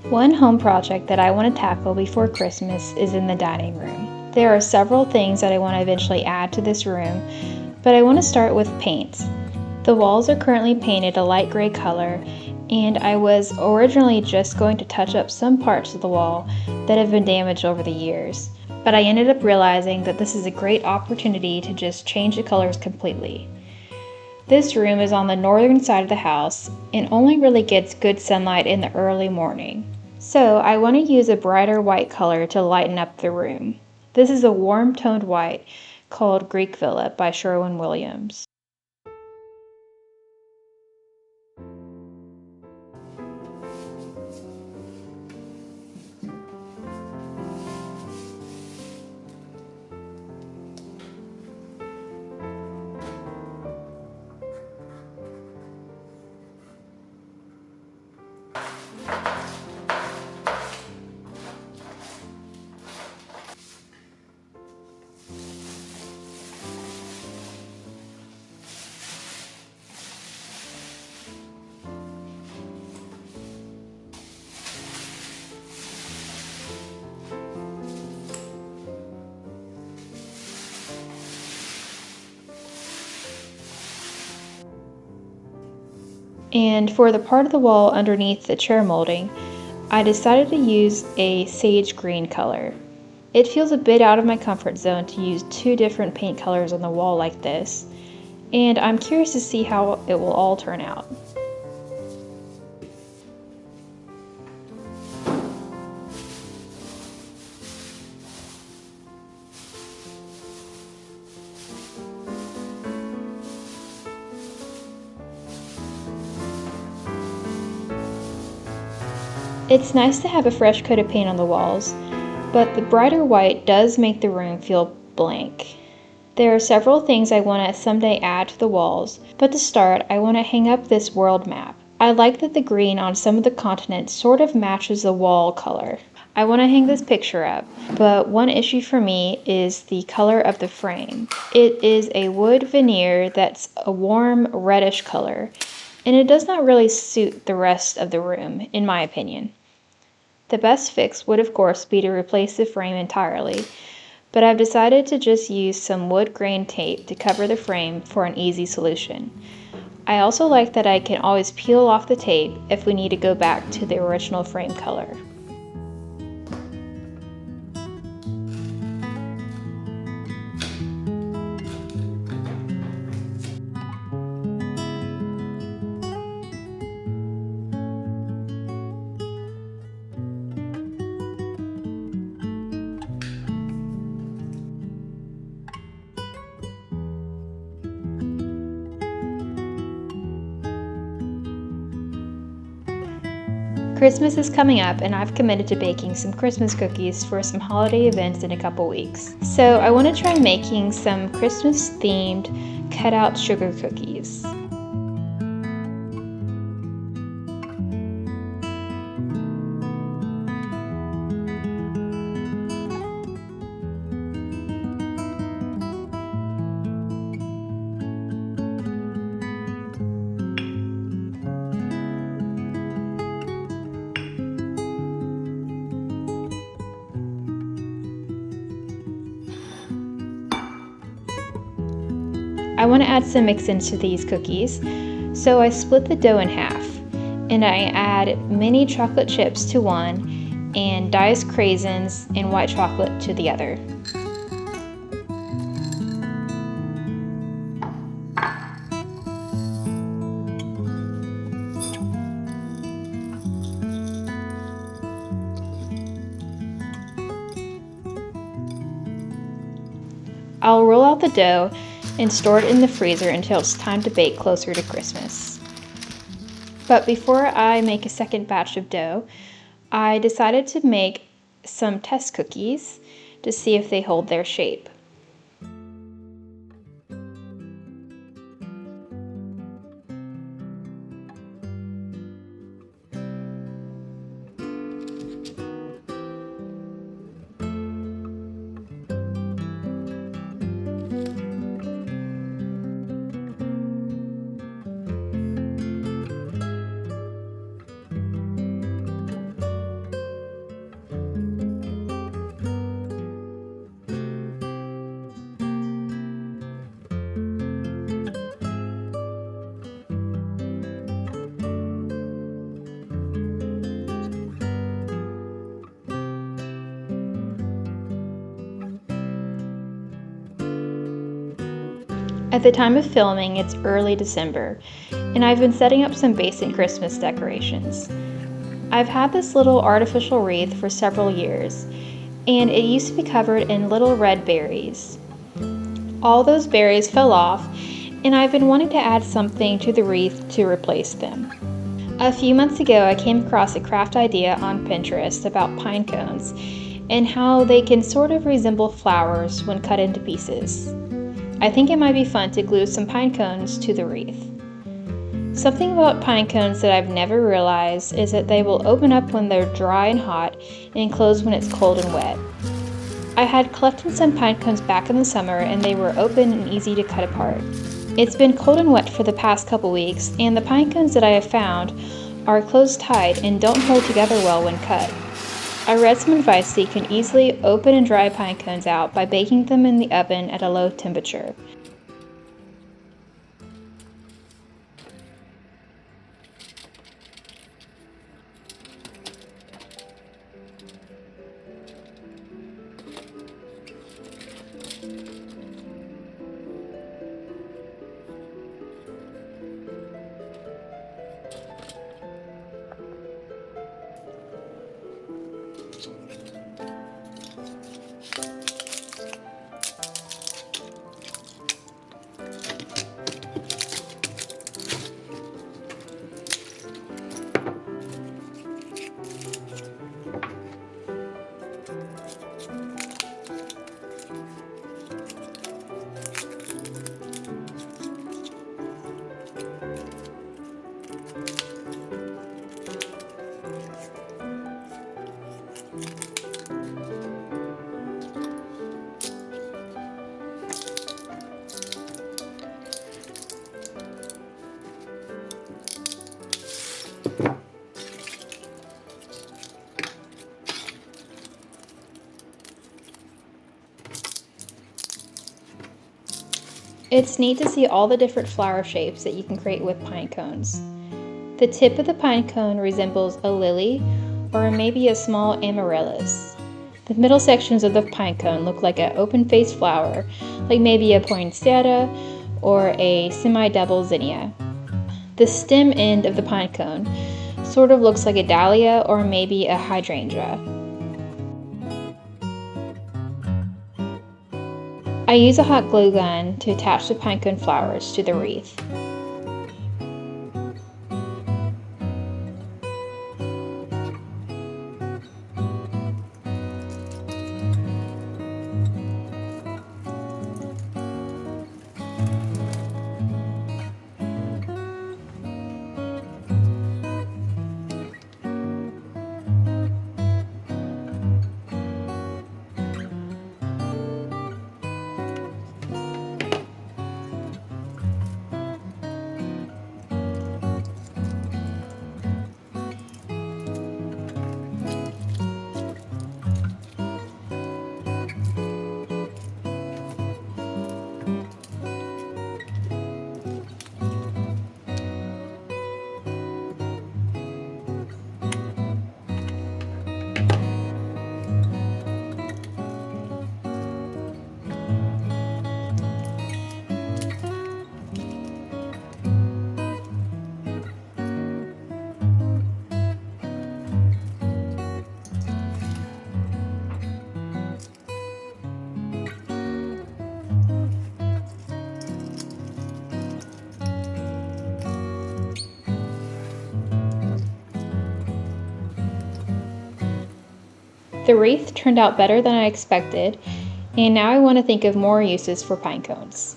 One home project that I want to tackle before Christmas is in the dining room. There are several things that I want to eventually add to this room, but I want to start with paint. The walls are currently painted a light gray color, and I was originally just going to touch up some parts of the wall that have been damaged over the years, but I ended up realizing that this is a great opportunity to just change the colors completely. This room is on the northern side of the house and only really gets good sunlight in the early morning. So I want to use a brighter white color to lighten up the room. This is a warm toned white called Greek Villa by Sherwin-Williams. And for the part of the wall underneath the chair molding, I decided to use a sage green color. It feels a bit out of my comfort zone to use two different paint colors on the wall like this, and I'm curious to see how it will all turn out. It's nice to have a fresh coat of paint on the walls, but the brighter white does make the room feel blank. There are several things I want to someday add to the walls, but to start, I want to hang up this world map. I like that the green on some of the continents sort of matches the wall color. I want to hang this picture up, but one issue for me is the color of the frame. It is a wood veneer that's a warm reddish color, and it does not really suit the rest of the room, in my opinion. The best fix would of course be to replace the frame entirely, but I've decided to just use some wood grain tape to cover the frame for an easy solution. I also like that I can always peel off the tape if we need to go back to the original frame color. Christmas is coming up, and I've committed to baking some Christmas cookies for some holiday events in a couple weeks. So I want to try making some Christmas themed cutout sugar cookies. I want to add some mix-ins to these cookies, so I split the dough in half, and I add mini chocolate chips to one and diced craisins and white chocolate to the other. I'll roll out the dough and store it in the freezer until it's time to bake closer to Christmas. But before I make a second batch of dough, I decided to make some test cookies to see if they hold their shape. At the time of filming, it's early December, and I've been setting up some basic Christmas decorations. I've had this little artificial wreath for several years, and it used to be covered in little red berries. All those berries fell off, and I've been wanting to add something to the wreath to replace them. A few months ago, I came across a craft idea on Pinterest about pine cones and how they can sort of resemble flowers when cut into pieces. I think it might be fun to glue some pine cones to the wreath. Something about pine cones that I've never realized is that they will open up when they're dry and hot and close when it's cold and wet. I had collected some pine cones back in the summer and they were open and easy to cut apart. It's been cold and wet for the past couple weeks, and the pine cones that I have found are closed tight and don't hold together well when cut. I read some advice that you can easily open and dry pine cones out by baking them in the oven at a low temperature. It's neat to see all the different flower shapes that you can create with pine cones. The tip of the pine cone resembles a lily or maybe a small amaryllis. The middle sections of the pine cone look like an open-faced flower, like maybe a poinsettia or a semi-double zinnia. The stem end of the pine cone sort of looks like a dahlia or maybe a hydrangea. I use a hot glue gun to attach the pinecone flowers to the wreath. The wreath turned out better than I expected, and now I want to think of more uses for pine cones.